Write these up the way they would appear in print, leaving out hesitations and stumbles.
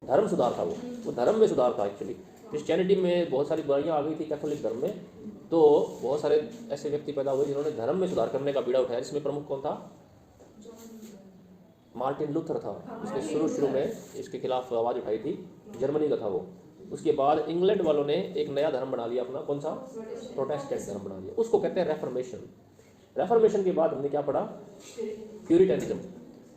धर्म सुधार था वो धर्म में सुधार था एक्चुअली। क्रिश्चियनिटी में बहुत सारी बुराइयाँ आ गई थी कैथोलिक धर्म में, तो बहुत सारे ऐसे व्यक्ति पैदा हुए जिन्होंने धर्म में सुधार करने का बीड़ा उठाया। इसमें प्रमुख कौन था? मार्टिन लूथर था, उसने शुरू में इसके खिलाफ आवाज़ उठाई थी, जर्मनी का था वो। उसके बाद इंग्लैंड वालों ने एक नया धर्म बना लिया अपना, कौन सा? प्रोटेस्टेंट धर्म बना लिया, उसको कहते हैं रेफर्मेशन। रेफर्मेशन के बाद हमने क्या पढ़ा? प्यूरिटनिज्म।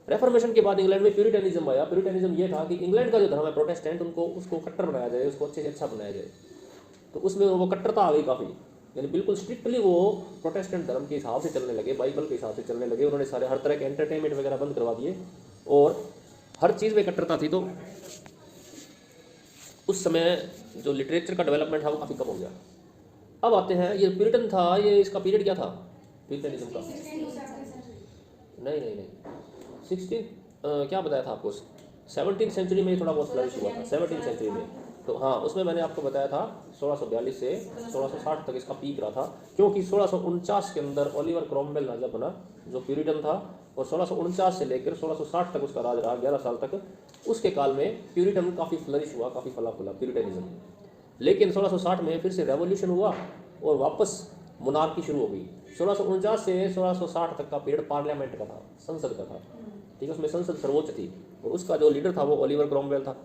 रेफर्मेशन के बाद इंग्लैंड में प्यूरिटनिज्म आया। प्यूरिटनिज्म ये था कि इंग्लैंड का जो धर्म है प्रोटेस्टेंट, उनको उसको कट्टर बनाया जाए, उसको अच्छे से अच्छा बनाया जाए। तो उसमें वो कट्टरता आ गई काफ़ी, यानी बिल्कुल स्ट्रिक्टली वो प्रोटेस्टेंट धर्म के हिसाब से चलने लगे, बाइबल के हिसाब से चलने लगे। उन्होंने सारे हर तरह के एंटरटेनमेंट वगैरह बंद करवा दिए और हर चीज़ में कट्टरता थी। तो उस समय जो लिटरेचर का डेवलपमेंट था वो काफ़ी कम हो गया। अब आते हैं, ये प्यूरिटन था, ये इसका पीरियड क्या था प्यूरिटनिज्म का? नहीं 16 क्या बताया था आपको? 17वीं सेंचुरी में थोड़ा बहुत फ्लरिश हुआ था, 17वीं सेंचुरी में। तो हाँ, उसमें मैंने आपको बताया था 1642 से 1660 तक इसका पीक रहा था, क्योंकि 1649 के अंदर ओलिवर क्रॉमवेल राजा बना जो प्यूरिटन था, और 1649 से लेकर 1660 तक उसका राज रहा, 11 साल तक। उसके काल में प्यूरिटन काफ़ी फ्लरिश हुआ, काफ़ी फला फूला प्यूरिटनिज्म। लेकिन 1660 में फिर से रेवोल्यूशन हुआ और वापस मोनार्की शुरू हो गई। 1649 से 1660 तक का पीरियड पार्लियामेंट का था, संसद का था, ठीक है, उसमें संसद सर्वोच्च थी और उसका जो लीडर था वो ओलिवर क्रॉमवेल था।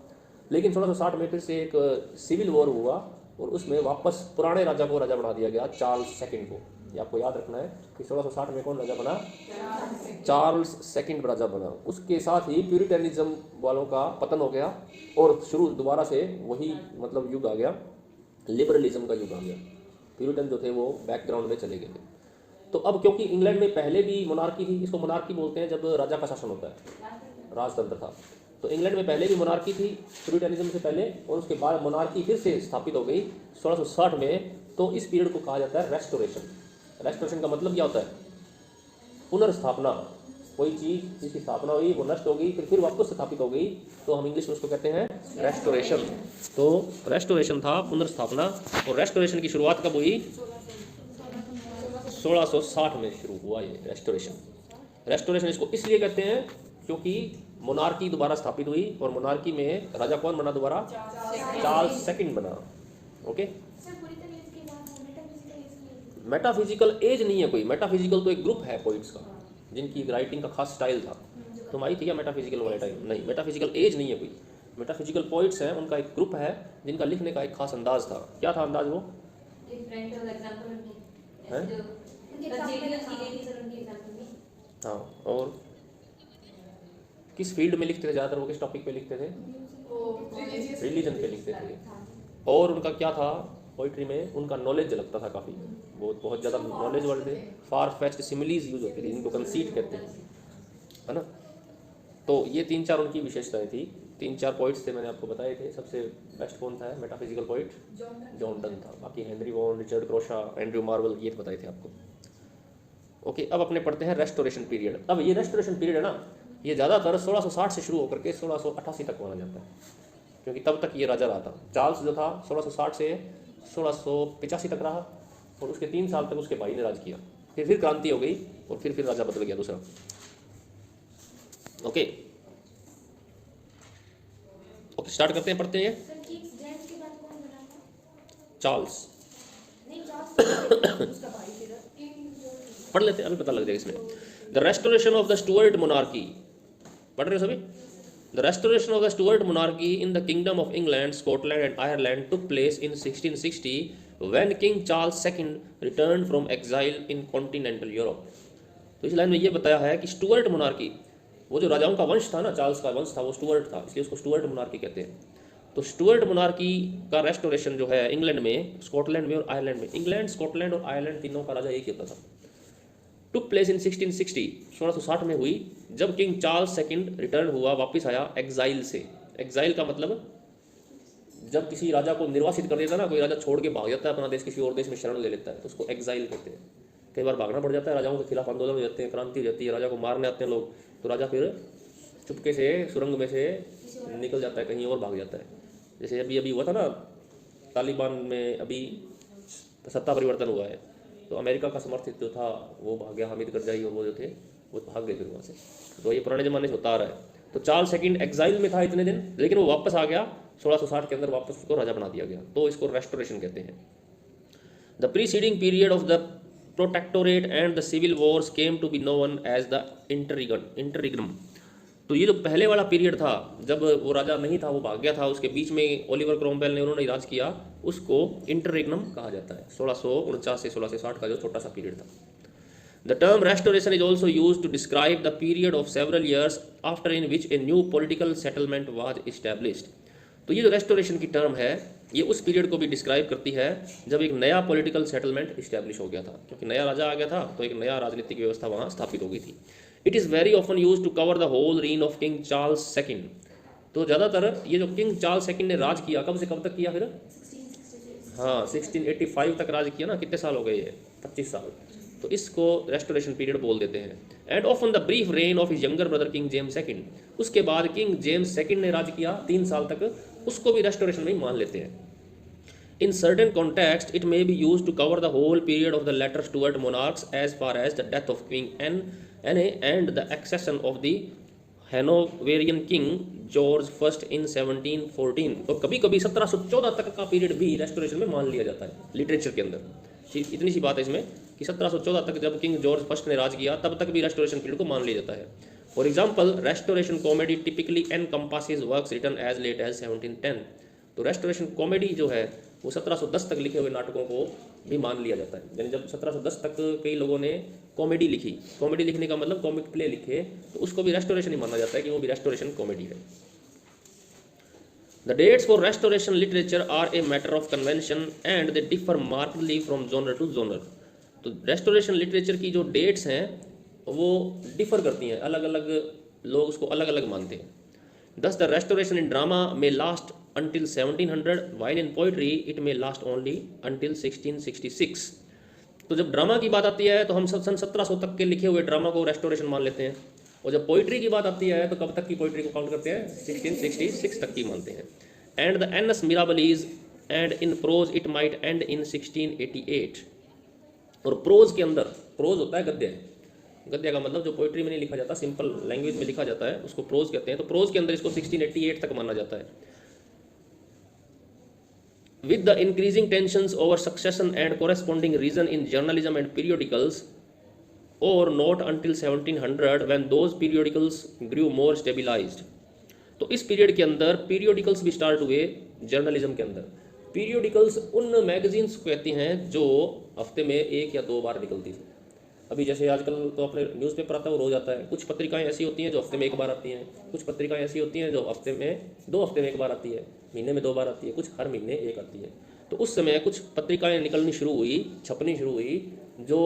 लेकिन 1660 में फिर से एक सिविल वॉर हुआ और उसमें वापस पुराने राजा को राजा बना दिया गया, चार्ल्स सेकंड को। ये आपको याद रखना है कि 1660 में कौन राजा बना? चार्ल्स सेकंड राजा बना। उसके साथ ही प्यूरिटनिज्म वालों का पतन हो गया और शुरू दोबारा से वही मतलब युग आ गया, लिबरलिज्म का युग आ गया। प्यूरिटन जो थे वो बैकग्राउंड में चले गए थे। तो अब क्योंकि इंग्लैंड में पहले भी मोनार्की थी, इसको मोनार्की बोलते हैं जब राजा का शासन होता है, राजतंत्र था, तो इंग्लैंड में पहले भी मोनार्की थी प्यूरिटनिज्म से पहले, और उसके बाद मोनार्की फिर से स्थापित हो गई 1660 में। तो इस पीरियड को कहा जाता है रेस्टोरेशन। रेस्टोरेशन का मतलब क्या होता है? पुनर्स्थापना। कोई चीज़ जिसकी स्थापना हुई वो नष्ट हो गई, फिर वापस स्थापित हो गई, तो हम इंग्लिश में उसको कहते हैं रेस्टोरेशन। तो रेस्टोरेशन था पुनर्स्थापना, और रेस्टोरेशन की शुरुआत कब हुई? 1660 में शुरू हुआ ये रेस्टोरेशन। रेस्टोरेशन इसको इसलिए कहते हैं क्योंकि मोनार्की दोबारा स्थापित हुई, और मोनार्की में राजा कौन बना दोबारा? चार्ल्स सेकंड बना। ओके, मेटाफिजिकल एज नहीं है कोई। मेटाफिजिकल तो एक ग्रुप है पोइट्स का जिनकी राइटिंग का खास स्टाइल था। तुम आई थी क्या मेटाफिजिकल वाले टाइम? नहीं, मेटाफिजिकल एज नहीं है कोई। मेटाफिजिकल पोइट्स हैं, उनका एक ग्रुप है जिनका लिखने का एक खास अंदाज था। क्या था अंदाज वो? हाँ, और किस फील्ड में लिखते थे ज़्यादातर? वो किस टॉपिक पे लिखते थे? रिलीजन पे लिखते थे। और उनका क्या था पोइट्री में? उनका नॉलेज लगता था काफ़ी, बहुत ज़्यादा नॉलेज वाले थे। फार फेच्ड सिमिलीज यूज होती थी, इनको कंसीट कहते हैं, है ना। तो ये 3-4 उनकी विशेषताएं थी। 3-4 पोइट्स थे, मैंने आपको बताए थे। सबसे बेस्ट कौन था मेटाफिजिकल पोइट? जॉन डन था। बाकी Henry Vaughan, Richard Crashaw, Andrew Marvell, ये बताए थे आपको। ओके, अब अपने पढ़ते हैं रेस्टोरेशन पीरियड। अब ये रेस्टोरेशन पीरियड है ना, ये ज़्यादातर 1660 से शुरू होकर के 1688 तक माना जाता है, क्योंकि तब तक ये राजा रहा था। चार्ल्स जो था 1660 से 1685 तक रहा, और उसके 3 साल तक उसके भाई ने राज किया। फिर क्रांति हो गई और फिर राजा बदल गया दूसरा। ओके, स्टार्ट करते हैं, पढ़ते हैं। चार्ल्स पढ़ लेते हैं, अभी पता लग जाएगा इसमें। The restoration of the Stuart monarchy, पढ़ रहे हो सभी? The restoration of the Stuart monarchy in the kingdom of England, Scotland and Ireland took place in 1660 when king Charles second return from exile in continental Europe. तो इस line में ये बताया है कि स्टुअर्ट मोनार्की, वो जो राजाओं का वंश था ना, चार्ल्स का वंश था, वो स्टुअर्ट था, इसलिए उसको स्टुअर्ट मोनार्की कहते हैं। तो स्टुअर्ट मोनार्की का रेस्टोरेशन जो है इंग्लैंड में, स्कॉटलैंड में और आयरलैंड में, इंग्लैंड, स्कॉटलैंड और आयरलैंड तीनों का राजा एक ही होता था, टुक प्लेस इन 1660, 1660 में हुई, जब किंग चार्ल्स सेकंड रिटर्न हुआ, वापस आया एग्जाइल से। एग्जाइल का मतलब जब किसी राजा को निर्वासित कर देता है ना, कोई राजा छोड़ के भाग जाता है अपना देश, किसी और देश में शरण ले लेता है, तो उसको एग्जाइल कहते हैं। कई बार भागना पड़ जाता है, राजाओं के खिलाफ आंदोलन हो जाते हैं, क्रांति हो जाती है, राजा को मारने आते हैं लोग, तो राजा फिर चुपके से सुरंग में से निकल जाता है, कहीं और भाग जाता है। जैसे अभी हुआ था ना तालिबान में, अभी सत्ता परिवर्तन हुआ है, तो अमेरिका का समर्थित जो था वो भाग गया, हामिद करजाई और वो जो थे वो भाग गए फिर वहाँ से। तो ये पुराने ज़माने से होता आ रहा है। तो चार्ल्स सेकंड एग्जाइल में था इतने दिन, लेकिन वो वापस आ गया 1660 के अंदर, वापस उसको राजा बना दिया गया, तो इसको रेस्टोरेशन कहते हैं। The preceding period of the protectorate and the civil wars came to be known as the interregnum. तो ये जो पहले वाला पीरियड था, जब वो राजा नहीं था, वो भाग गया था, उसके बीच में ओलिवर क्रोमवेल ने उन्होंने राज किया, उसको इंटररेग्नम कहा जाता है। 1649 से 1660 का जो छोटा सा पीरियड था। The term restoration is also use to describe the period of several years after in which a new political settlement was established. तो ये जो रेस्टोरेशन की टर्म है, ये उस पीरियड को भी डिस्क्राइब करती है जब एक नया पॉलिटिकल सेटलमेंट इस्टेब्लिश हो गया था, क्योंकि नया राजा आ गया था, तो एक नया राजनीतिक व्यवस्था वहाँ स्थापित हो गई थी। It is very often use to cover the whole reign of King Charles second. तो ज़्यादातर ये जो किंग चार्ल्स सेकंड ने राज किया, कब से कब तक किया फिर? 1666। हाँ, 1685 तक राज किया ना, कितने साल हो गए ये? 25 साल। तो इसको रेस्टोरेशन पीरियड बोल देते हैं। And often the brief rain of his younger brother king James second. उसके बाद किंग जेम्स सेकंड ने राज किया 3 साल तक, उसको भी रेस्टोरेशन में ही मान लेते हैं। In certain contexts, it may be used to cover the whole period of the later Stuart monarchs as far as the death of Queen Anne and the accession of the Hanoverian King George I in 1714। और कभी कभी 1714 तक का period भी restoration में मान लिया जाता है लिटरेचर के अंदर। इतनी सी बात है इसमें कि 1714 तक जब किंग जॉर्ज फर्स्ट ने राज किया, तब तक भी रेस्टोरेशन पीरियड को मान लिया जाता है। For example, restoration comedy typically encompasses works written as late as 1710। तो रेस्टोरेशन कॉमेडी जो है वो 1710 तक लिखे हुए नाटकों को भी मान लिया जाता है। यानी जब 1710 तक कई लोगों ने कॉमेडी लिखी, कॉमेडी लिखने का मतलब कॉमिक प्ले लिखे, तो उसको भी रेस्टोरेशन ही माना जाता है कि वो भी रेस्टोरेशन कॉमेडी है। The dates for restoration literature are a matter of convention and they differ markedly from genre to genre. तो रेस्टोरेशन लिटरेचर की जो डेट्स हैं वो डिफर करती हैं, अलग अलग लोग उसको अलग अलग मानते हैं। Thus, the restoration in drama may last until 1700, while in poetry it may last only until 1666। तो जब ड्रामा की बात आती है तो हम सब सन 1700 तक के लिखे हुए ड्रामा को रेस्टोरेशन मान लेते हैं, और जब पोइट्री की बात आती है तो कब तक की पोइट्री को काउंट करते हैं? 1666 तक की मानते हैं। And the annus mirabilis and in prose it might end in 1688। और प्रोज के अंदर, प्रोज होता है गद्य, गद्य का मतलब जो पोइट्री में नहीं लिखा जाता, सिंपल लैंग्वेज में लिखा जाता है, उसको प्रोज कहते हैं। तो प्रोज के अंदर इसको 1688 तक माना जाता है। With the increasing tensions over succession and corresponding rise in journalism and periodicals, और not until 1700 when those periodicals grew more stabilised. तो इस पीरियड के अंदर पीरियोडिकल्स भी स्टार्ट हुए जर्नलिज्म के अंदर। पीरियोडिकल्स उन मैगजीन्स को कहती हैं जो हफ्ते में 1 या 2 बार निकलती थी। अभी जैसे आजकल तो अपने न्यूज़पेपर आता है वो रोज़ आता है। कुछ पत्रिकाएं ऐसी होती हैं जो हफ्ते में 1 बार आती हैं, कुछ पत्रिकाएं ऐसी होती हैं जो हफ्ते में 2 हफ्ते में 1 बार आती है, महीने में 2 बार आती है, कुछ हर महीने 1 आती है। तो उस समय कुछ पत्रिकाएं निकलनी शुरू हुई, छपनी शुरू हुई, जो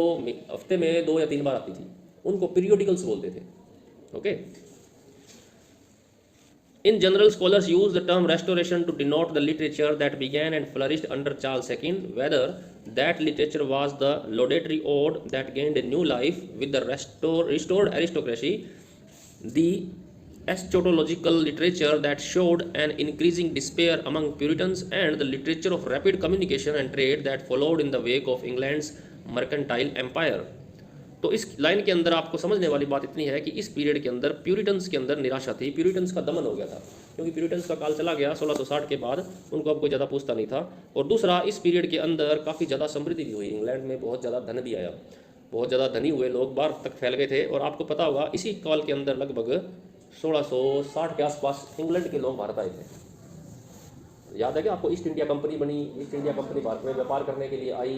हफ्ते में 2 या 3 बार आती थी, उनको पीरियोडिकल्स बोलते थे। Okay. In general, scholars use the term restoration to denote the literature that began and flourished under Charles II, whether that literature was the laudatory ode that gained a new life with the restored aristocracy, the eschatological literature that showed an increasing despair among Puritans, and the literature of rapid communication and trade that followed in the wake of England's mercantile empire। तो इस line के अंदर आपको समझने वाली बात इतनी है कि इस पीरियड के अंदर प्यूरिटन्स के अंदर निराशा थी, प्यूरिटन्स का दमन हो गया था, क्योंकि प्यूरिटन्स का काल चला गया 1660 के बाद, उनको अब कोई ज़्यादा पूछता नहीं था। और दूसरा, इस पीरियड के अंदर काफ़ी ज़्यादा समृद्धि भी हुई, इंग्लैंड में बहुत ज़्यादा धन भी आया, बहुत ज़्यादा धनी हुए लोग बाहर तक फैल गए थे। और आपको पता होगा इसी काल के अंदर लगभग 1660 के आसपास इंग्लैंड के लोग भारत आए थे। याद है कि आपको ईस्ट इंडिया कंपनी बनी, ईस्ट इंडिया कंपनी भारत में व्यापार करने के लिए आई,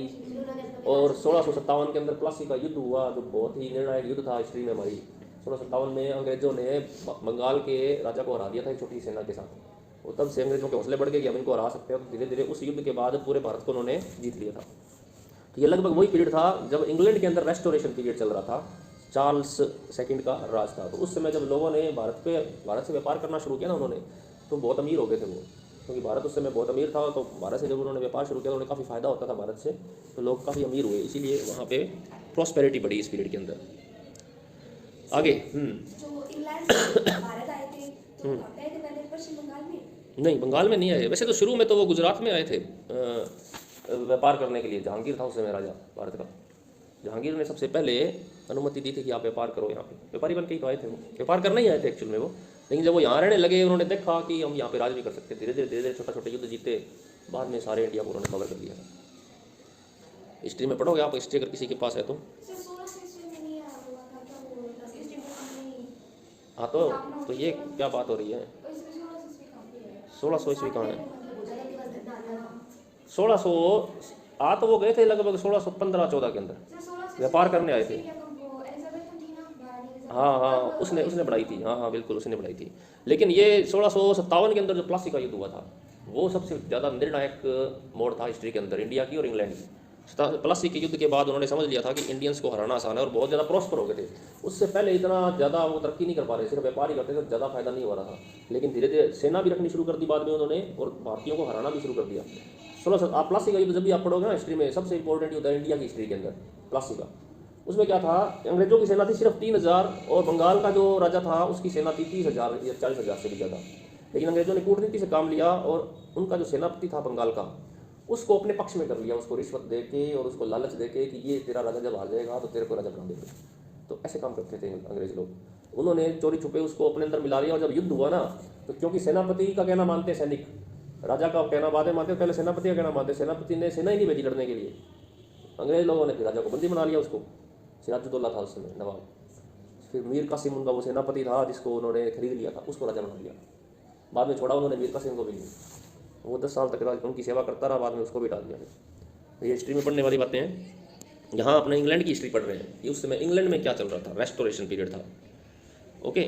और 1657 के अंदर प्लासी का युद्ध हुआ, जो बहुत ही निर्णायक युद्ध था हिस्ट्री में हमारी। 1657 में अंग्रेजों ने बंगाल के राजा को हरा दिया था एक छोटी सेना के साथ, और तब से अंग्रेजों के हौसले बढ़ गए कि हम इनको हरा सकते हैं। तो धीरे धीरे उस युद्ध के बाद पूरे भारत को उन्होंने जीत लिया था। तो ये लगभग वही पीरियड था जब इंग्लैंड के अंदर रेस्टोरेशन पीरियड चल रहा था, चार्ल्स सेकंड का राज था। तो उस समय जब लोगों ने भारत से व्यापार करना शुरू किया ना उन्होंने, तो बहुत अमीर हो गए थे वो, क्योंकि भारत उस समय बहुत अमीर था। तो भारत से जब उन्होंने व्यापार शुरू किया तो उन्हें काफ़ी फ़ायदा होता था भारत से, तो लोग काफ़ी अमीर हुए, इसीलिए वहाँ पे प्रॉस्पेरिटी बढ़ी इस पीरियड के अंदर। आगे जो इंग्लैंड से भारत आए थे तो गए थे पहले पश्चिम बंगाल में? नहीं, बंगाल में नहीं आए। वैसे तो शुरू में तो वो गुजरात में आए थे व्यापार करने के लिए। जहांगीर था उस समय राजा भारत का। जहांगीर ने सबसे पहले अनुमति दी थी कि आप व्यापार करो यहाँ पे, व्यापारी बन के ही तो आए थे वो, व्यापार करना ही आए थे एक्चुअल में वो। लेकिन जब वो यहाँ रहने लगे, उन्होंने देखा कि हम यहाँ पे राज भी कर सकते, धीरे धीरे छोटा छोटे युद्ध जीते, बाद में सारे इंडिया को उन्होंने कवर कर लिया। हिस्ट्री में पढ़ोगे आप, हिस्ट्री अगर किसी के पास है तो। सिर्फ 16 ईस्वी में नहीं आया हुआ था क्या वो 10 ईस्वी में नहीं। हाँ तो ये क्या बात हो रही है? तो इसमें 16 ईस्वी कहाँ पे है? 1600 ईस्वी कहाँ है? 1600 आ तो वो गए थे लगभग 1615-14 के अंदर, सिर्फ 16 व्यापार करने आए थे। एलिजाबेथ थी ना, महारानी एलिजाबेथ। हाँ हाँ, उसने बढ़ाई थी, हाँ हाँ बिल्कुल उसने बढ़ाई थी। लेकिन ये 1657 के अंदर जो प्लासी का युद्ध हुआ था, वो सबसे ज़्यादा निर्णायक मोड़ था हिस्ट्री के अंदर, इंडिया की और इंग्लैंड की। प्लासी के युद्ध के बाद उन्होंने समझ लिया था कि इंडियंस को हराना आसान है, और बहुत ज़्यादा प्रॉस्पर हो गए थे। उससे पहले इतना ज़्यादा वो तरक्की नहीं कर पा रहे, सिर्फ व्यापार ही करते थे, ज़्यादा फायदा नहीं हो रहा था। लेकिन धीरे धीरे सेना भी रखनी शुरू कर दी बाद में उन्होंने, और भारतीयों को हराना भी शुरू कर दिया। 16 आप प्लासी का युद्ध जब भी आप पढ़ोगे ना हिस्ट्री में, सबसे इंपॉर्टेंट युद्ध है इंडिया की हिस्ट्री के अंदर प्लासी का। उसमें क्या था, अंग्रेजों की सेना थी सिर्फ 3000, और बंगाल का जो राजा था उसकी सेना थी 30,000 या 40,000 से भी ज़्यादा। लेकिन अंग्रेजों ने कूटनीति से काम लिया, और उनका जो सेनापति था बंगाल का, उसको अपने पक्ष में कर लिया, उसको रिश्वत दे के और उसको लालच दे के कि ये तेरा राजा जब आ जाएगा तो तेरे को राजा बना देंगे। तो ऐसे काम करते थे अंग्रेज लोग। उन्होंने चोरी छुपे उसको अपने अंदर मिला लिया, और जब युद्ध हुआ ना, तो क्योंकि सेनापति का कहना मानते सैनिक, राजा का कहना बाद में मानते, पहले सेनापति का कहना मानते। सेनापति ने सेना ही नहीं भेजी लड़ने के लिए, अंग्रेज लोगों ने फिर राजा को बंदी बना लिया, उसको सिराजुद्दौला था उस समय नवाब। फिर मीर कासिम उनका वो सेनापति था जिसको उन्होंने खरीद लिया था, उसको राजा बना लिया। बाद में छोड़ा उन्होंने मीर कासिम को भी नहीं, वो 10 साल तक उनकी सेवा करता रहा, बाद में उसको भी डाल दिया। ये हिस्ट्री में पढ़ने वाली बातें हैं। यहाँ अपने इंग्लैंड की हिस्ट्री पढ़ रहे हैं कि उस समय इंग्लैंड में क्या चल रहा था, रेस्टोरेशन पीरियड था। ओके,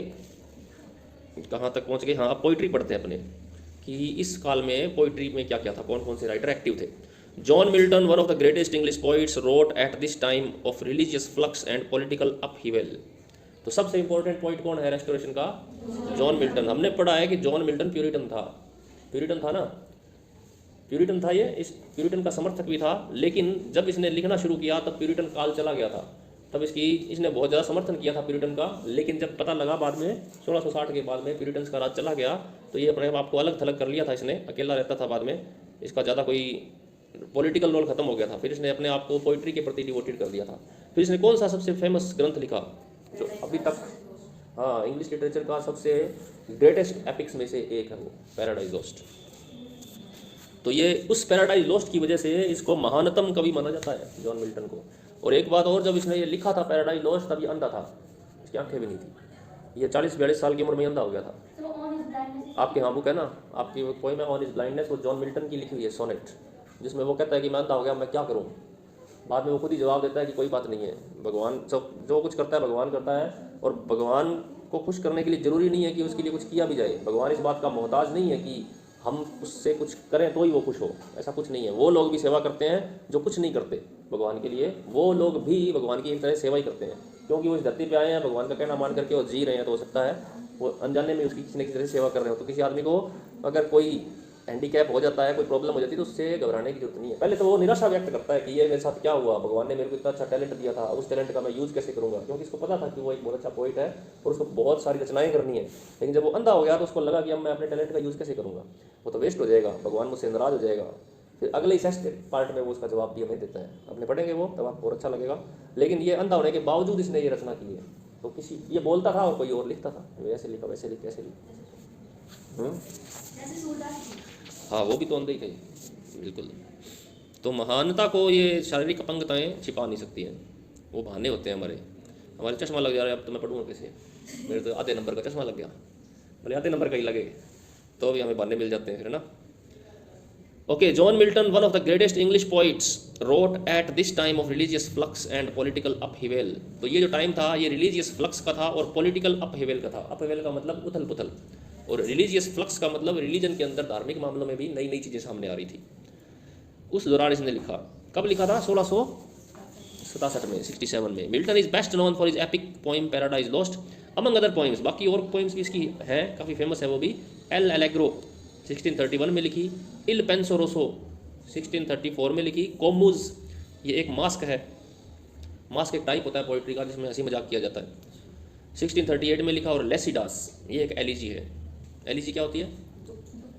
कहाँ तक पहुँच गए? हाँ, अब पोइट्री पढ़ते हैं अपने, कि इस काल में पोइट्री में क्या क्या था, कौन कौन से राइटर एक्टिव थे। John Milton, one of the greatest English poets, wrote at this time of religious flux and political upheaval. तो सबसे इंपॉर्टेंट पॉइंट कौन है रेस्टोरेशन का? John Milton. हमने पढ़ा है कि जॉन मिल्टन प्यूरिटन था, प्यूरिटन था ना, प्यूरिटन था ये, इस प्यूरिटन का समर्थक भी था। लेकिन जब इसने लिखना शुरू किया तब प्यूरिटन काल चला गया था, तब इसने बहुत ज़्यादा समर्थन किया था प्यूरिटन का। लेकिन जब पता लगा बाद में 1660 के बाद में प्यूरिटन्स का राज चला गया, तो ये अपने आप को अलग थलग कर लिया था, इसने अकेला रहता था। बाद में इसका ज़्यादा कोई पॉलिटिकल रोल खत्म हो गया था, फिर इसने अपने आप को पोइट्री के प्रति डिवोटेड कर दिया था। फिर इसने कौन सा सबसे फेमस ग्रंथ लिखा जो अभी तक, हाँ, इंग्लिश लिटरेचर का सबसे ग्रेटेस्ट एपिक्स में से एक है, वो पैराडाइज लॉस्ट। तो ये उस पैराडाइज लॉस्ट की वजह से इसको महानतम कवि माना जाता है जॉन मिल्टन को। और एक बात और, जब इसने ये लिखा था पैराडाइज लॉस्ट, तब ये अंधा था, इसकी आंखें भी नहीं थी। ये 40-42 साल की उम्र में अंधा हो गया था। आपके यहाँ बुक है ना, आपकी पोएम है ऑन हिज ब्लाइंडनेस, वो जॉन मिल्टन की लिखी हुई है सोनेट, जिसमें वो कहता है कि मैं अंधा हो गया, मैं क्या करूँ। बाद में वो खुद ही जवाब देता है कि कोई बात नहीं है, भगवान सब जो कुछ करता है भगवान करता है, और भगवान को खुश करने के लिए ज़रूरी नहीं है कि उसके लिए कुछ किया भी जाए। भगवान इस बात का मोहताज नहीं है कि हम उससे कुछ करें तो ही वो खुश हो, ऐसा कुछ नहीं है। वो लोग भी सेवा करते हैं जो कुछ नहीं करते भगवान के लिए, वो लोग भी भगवान की एक तरह सेवा ही करते हैं, क्योंकि वो इस धरती पे आए हैं, भगवान का कहना मान करके वो जी रहे हैं। तो हो सकता है वो अनजाने में उसकी किसी न किसी तरह सेवा कर रहे हो। तो किसी आदमी को अगर कोई हैंडीकैप हो जाता है, कोई प्रॉब्लम हो जाती है, तो उससे घबराने की जरूरत नहीं है। पहले तो वो निराशा व्यक्त करता है कि ये मेरे साथ क्या हुआ, भगवान ने मेरे को इतना अच्छा टैलेंट दिया था, उस टैलेंट का मैं यूज़ कैसे करूँगा, क्योंकि इसको पता था कि वो एक बहुत अच्छा पोइट है और उसको बहुत सारी रचनाएं करनी है। लेकिन जब वो अंधा हो गया तो उसको लगा कि अब मैं अपने टैलेंट का यूज़ कैसे करूँगा, वो तो वेस्ट हो जाएगा, भगवान मुझसे नाराज़ हो जाएगा। फिर अगले ही सेस्ट पार्ट में वो उसका जवाब भी हमें देता है, अपने पढ़ेंगे वो, तब आपको और अच्छा लगेगा। लेकिन ये अंधा होने के बावजूद इसने ये रचना की है। तो किसी ये बोलता था और कोई और लिखता था, वैसे लिखा वैसे लिख कैसे लिख, हाँ, वो भी तो अंधे ही थे बिल्कुल। तो महानता को ये शारीरिक अपंगताएं छिपा नहीं सकती हैं, वो बहाने होते हैं हमारे चश्मा लग जा रहा है, अब तो मैं पढ़ूँगा कैसे, मेरे तो आधे नंबर का चश्मा लग गया, भले आधे नंबर का ही लगे तो भी हमें बहाने मिल जाते हैं फिर, है ना। Okay, John Milton, one of the greatest English poets, wrote at this time of religious flux and political upheaval. तो ये जो टाइम था ये रिलीजियस फ्लक्स का था और पॉलिटिकल अपहीवल का था। अपहीवल का मतलब उथल पुथल, और रिलीजियस फ्लक्स का मतलब रिलीजन के अंदर धार्मिक मामलों में भी नई नई चीज़ें सामने आ रही थी। उस दौरान इसने लिखा, कब लिखा था? 1667 में, 67 में। Milton is best known for his epic poem paradise lost among other poems. बाकी और पोइम्स भी इसकी हैं, काफ़ी फेमस है वो भी। एल एलेग्रो 1631 में लिखी, इल पेंसोरोसो 1634 में लिखी, कोमुज ये एक मास्क है, मास्क एक टाइप होता है पोइट्री का जिसमें हंसी मजाक किया जाता है, 1638 में लिखा। और लेसिडास ये एक एलिजी है। एलिजी क्या होती है?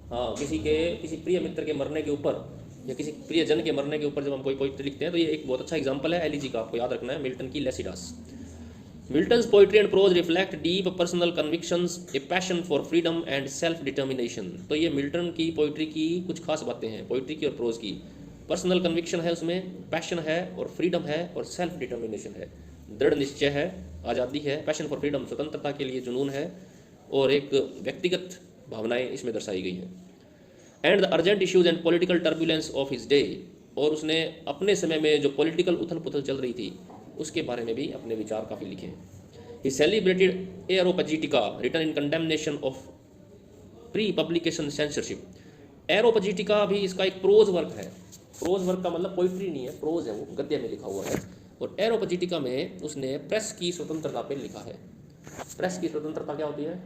हाँ, किसी प्रिय मित्र के मरने के ऊपर या किसी प्रिय जन के मरने के ऊपर जब हम कोई पोइट्री लिखते हैं तो ये एक बहुत अच्छा एग्जांपल है एलिजी का, आपको याद रखना है, मिल्टन की Lycidas. Milton's poetry and prose reflect deep personal convictions, a passion for freedom and self determination. तो ये मिल्टन की पोइट्री की कुछ खास बातें हैं, पोइट्री की और प्रोज की। पर्सनल कन्विक्शन है उसमें, पैशन है और फ्रीडम है और सेल्फ डिटर्मिनेशन है, दृढ़ निश्चय है, आज़ादी है, पैशन फॉर फ्रीडम स्वतंत्रता के लिए जुनून है, और एक व्यक्तिगत भावनाएं इसमें दर्शाई गई हैं। And the urgent issues and political turbulence of his day, और उसने अपने समय में जो पॉलिटिकल उथल पुथल चल रही थी उसके बारे में भी अपने विचार काफ़ी लिखे हैं। He celebrated Areopagitica written in condemnation of pre publication censorship. Areopagitica भी इसका एक प्रोज वर्क है। प्रोज वर्क का मतलब पोइट्री नहीं है, प्रोज है, वो गद्य में लिखा हुआ है। और एरोपजीटिका में उसने प्रेस की स्वतंत्रता पे लिखा है। प्रेस की स्वतंत्रता क्या होती है?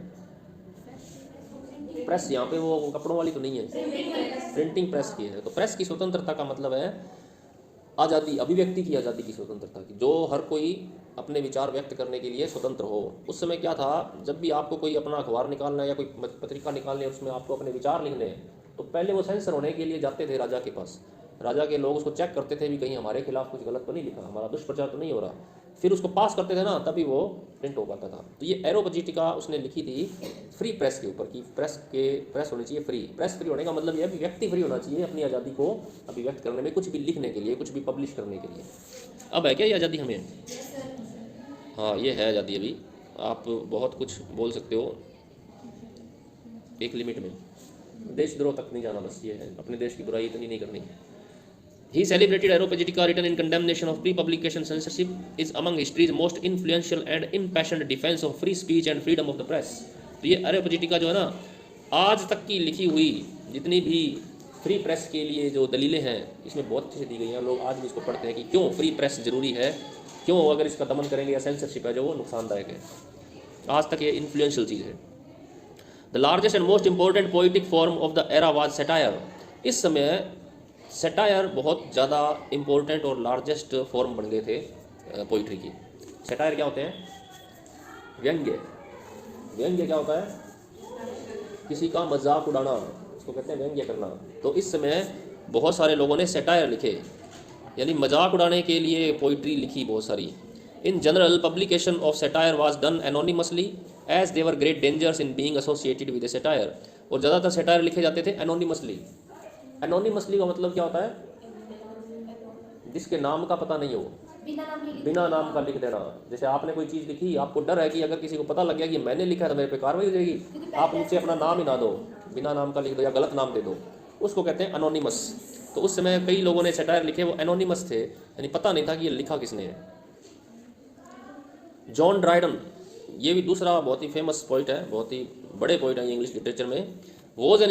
प्रेस यहाँ पे वो कपड़ों वाली तो नहीं है, प्रिंटिंग प्रेस की है। तो प्रेस की स्वतंत्रता का मतलब है आज़ादी, अभिव्यक्ति की आज़ादी की स्वतंत्रता की, जो हर कोई अपने विचार व्यक्त करने के लिए स्वतंत्र हो। उस समय क्या था, जब भी आपको कोई अपना अखबार निकालना है या कोई पत्रिका निकालनी है, उसमें आपको अपने विचार लिखने हैं, तो पहले वो सेंसर होने के लिए जाते थे राजा के पास। राजा के लोग उसको चेक करते थे भी कहीं हमारे खिलाफ कुछ गलत तो नहीं लिखा, हमारा दुष्प्रचार तो नहीं हो रहा, फिर उसको पास करते थे ना, तभी वो प्रिंट हो पाता था। तो ये एरोपजीटिका उसने लिखी थी फ्री प्रेस के ऊपर, कि प्रेस होनी चाहिए फ्री। प्रेस फ्री होने का मतलब ये है कि व्यक्ति फ्री होना चाहिए अपनी आज़ादी को अभिव्यक्त करने में, कुछ भी लिखने के लिए, कुछ भी पब्लिश करने के लिए। अब है क्या ये आज़ादी हमें? हाँ, ये है आज़ादी। अभी आप बहुत कुछ बोल सकते हो एक लिमिट में, देशद्रोह तक नहीं जाना, बस ये है, अपने देश की बुराई इतनी नहीं करनी। He celebrated Areopagitica written in condemnation of pre-publication censorship is among history's most influential and impassioned defense of free speech and freedom of the press। तो ये Areopagitica जो है ना, आज तक की लिखी हुई जितनी भी फ्री प्रेस के लिए जो दलीलें हैं, इसमें बहुत अच्छे से दी गई हैं। लोग आज भी इसको पढ़ते हैं कि क्यों फ्री प्रेस जरूरी है, क्यों अगर इसका दमन करेंगे या सेंसरशिप है जो वो नुकसानदायक है। आज तक ये इन्फ्लुएंशियल चीज़ है। The largest and most important poetic form of the era was satire. इस समय सटायर बहुत ज़्यादा इम्पोर्टेंट और लार्जेस्ट फॉर्म बन गए थे पोइट्री की। सटायर क्या होते हैं? व्यंग्य। व्यंग्य क्या होता है? किसी का मजाक उड़ाना, इसको कहते हैं व्यंग्य करना। तो इस समय बहुत सारे लोगों ने सटायर लिखे, यानी मजाक उड़ाने के लिए पोइट्री लिखी बहुत सारी। In general publication of satire was done anonymously as there were great dangers in being associated with a satire. और ज़्यादातर सटायर लिखे जाते थे एनोनिमसली। एनोनिमसली का मतलब क्या होता है? जिसके नाम का पता नहीं हो, बिना नाम का लिख देना। जैसे आपने कोई चीज़ लिखी, आपको डर है कि अगर किसी को पता लग गया कि मैंने लिखा है तो मेरे पे कार्रवाई हो जाएगी, आप नीचे अपना नाम ही ना दो, बिना नाम का लिख दो या गलत नाम दे दो, उसको कहते हैं एनोनिमस। तो उस समय कई लोगों ने सटायर लिखे, वो एनोनिमस थे, यानी पता नहीं था कि ये लिखा किसने है। जॉन ड्राइडन, ये भी दूसरा बहुत ही फेमस पोइट है, बहुत ही बड़े पोइट हैं इंग्लिश लिटरेचर में। Was an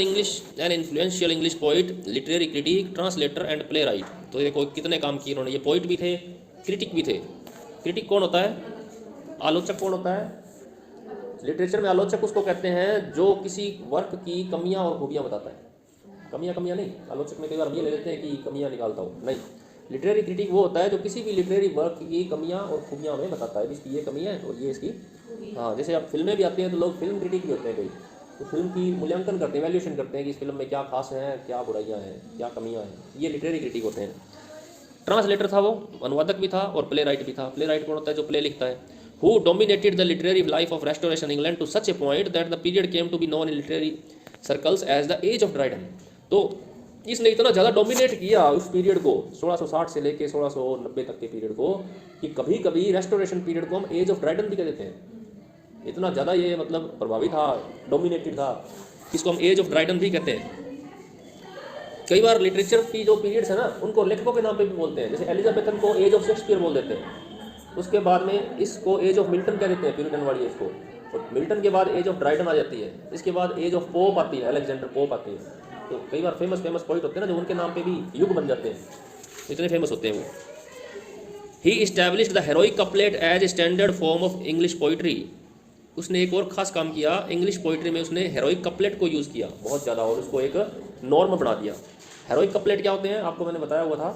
influential English poet, literary critic, translator and play right. तो देखो कितने काम किए उन्होंने। ये पोइट भी थे, क्रिटिक भी थे। क्रिटिक कौन होता है? आलोचक कौन होता है? लिटरेचर में आलोचक उसको कहते हैं जो किसी वर्क की कमियां और खूबियां बताता है। कमियां नहीं, आलोचक में कई बार ये ले लेते हैं कि कमियां निकालता हूँ, नहीं। लिटरेरी क्रिटिक वो होता है जो किसी भी लिटरेरी वर्क की कमियां और खूबियां हमें बताता है, इसकी ये कमी है और ये इसकी। हाँ, जैसे आप फिल्में भी आती हैं तो लोग फिल्म क्रिटिक भी होते हैं कई, तो फिल्म की मूल्यांकन करते हैं, वैल्यूएशन करते हैं कि इस फिल्म में क्या खास है, क्या बुराइयां हैं, क्या कमियां हैं। ये लिटरेरी क्रिटिक होते हैं। ट्रांसलेटर था वो, अनुवादक भी था, और प्ले राइट भी था। प्ले राइट कौन होता है? जो प्ले लिखता है। Who dominated the literary life of restoration England to such a point that the period came to be known in literary circles as the age of Dryden. तो इसने इतना ज़्यादा डोमिनेट किया उस पीरियड को, 1660 से लेके 1690 तक के पीरियड को, कि कभी कभी रेस्टोरेशन पीरियड को हम एज ऑफ ड्राइडन भी कह देते हैं। इतना ज़्यादा ये मतलब प्रभावी था, डोमिनेटेड था, इसको हम एज ऑफ ड्राइडन भी कहते हैं। कई बार लिटरेचर की जो पीरियड्स है ना, उनको लेखकों के नाम पे भी बोलते हैं। जैसे एलिजाबेथन को एज ऑफ शेक्सपियर बोल देते हैं, उसके बाद में इसको एज ऑफ मिल्टन कह देते हैं, प्यूरिटन वाली इसको। और मिल्टन के बाद एज ऑफ ड्राइडन आ जाती है, इसके बाद एज ऑफ पोप आती है, अलेक्जेंडर पोप आती है। तो कई बार फेमस पोइट होते हैं ना, जो उनके नाम पे भी युग बन जाते हैं, इतने फेमस होते हैं वो। He established the heroic couplet as a standard form of English poetry. उसने एक और ख़ास काम किया इंग्लिश पोइट्री में, उसने हेरोइक कपलेट को यूज़ किया बहुत ज़्यादा और उसको एक नॉर्म बना दिया। हेरोइक कपलेट क्या होते हैं? आपको मैंने बताया हुआ था,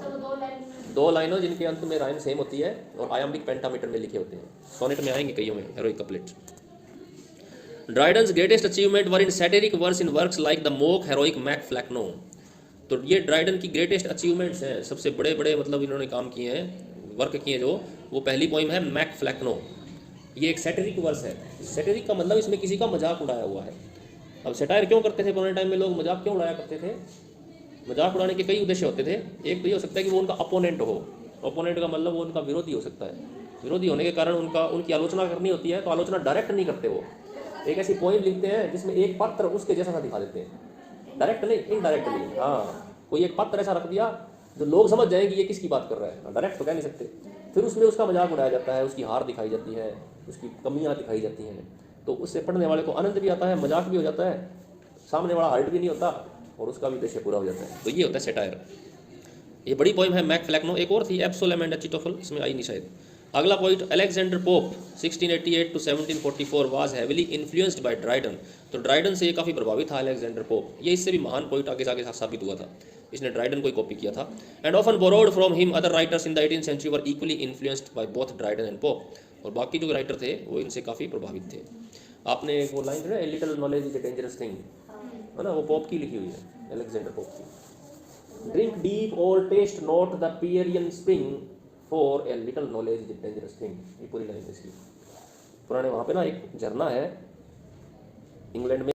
2 लाइनों जिनके अंत में राइम सेम होती है और आयाम्बिक पेंटामीटर में लिखे होते हैं। सोनेट में आएंगे कईयों में heroic couplet. Dryden's greatest achievement were in satiric verse in works like the mock heroic Mac Flecknoe. तो ये ड्राइडन की ग्रेटेस्ट अचीवमेंट्स हैं, सबसे बड़े बड़े मतलब इन्होंने काम किए हैं, वर्क किए जो, वो पहली पोइम है मैक फ्लैक्नो। ये एक सैटिरिक वर्स है। सैटिरिक का मतलब इसमें किसी का मजाक उड़ाया हुआ है। अब सैटायर क्यों करते थे पुराने टाइम में लोग, मजाक क्यों उड़ाया करते थे? मजाक उड़ाने के कई उद्देश्य होते थे। एक तो ये हो सकता है कि वो उनका अपोनेंट हो। अपोनेंट का मतलब वो उनका विरोधी हो सकता है। विरोधी होने के कारण उनकी आलोचना करनी होती है, तो आलोचना डायरेक्ट नहीं करते वो। एक ऐसी पोइम लिखते हैं जिसमें एक पात्र उसके जैसा सा दिखा देते हैं, डायरेक्ट नहीं, इनडायरेक्टली। हाँ, कोई एक पात्र ऐसा रख दिया जो लोग समझ जाएं कि ये किसकी बात कर रहा है, डायरेक्ट तो कह नहीं सकते। फिर उसमें उसका मजाक उड़ाया जाता है, उसकी हार दिखाई जाती है, उसकी कमियां दिखाई जाती हैं। तो उससे पढ़ने वाले को आनंद भी आता है, मजाक भी हो जाता है, सामने वाला हर्ट भी नहीं होता, और उसका भी उद्देश्य पूरा हो जाता है। तो ये होता है सैटायर। ये बड़ी पोइम है मैक फ्लैक्नो। एक और थी एब्सोलम एंड अचिटोफल, इसमें आई नहीं शायद। अगला point, Alexander Pope 1688 to 1744 was heavily influenced by Dryden. तो ड्राइडन से ये काफ़ी प्रभावित था अलेक्जेंडर पोप। ये इससे भी महान पॉइंट आगे जाके साबित हुआ था, इसने ड्राइडन को ही कॉपी किया था। And often borrowed from him other writers in the 18th century were equally influenced by both Dryden and Pope. और बाकी जो राइटर थे वो इनसे काफ़ी प्रभावित थे। आपने वो लाइन है ना, a little knowledge is a dangerous thing, है ना, वो पोप की लिखी हुई है, अलेक्जेंडर पोप की। ड्रिंक डीप और taste not the Pierian spring, for a little knowledge is a dangerous thing. ये पूरी लाइन है इसकी। पुराने वहाँ पे ना एक झरना है इंग्लैंड में,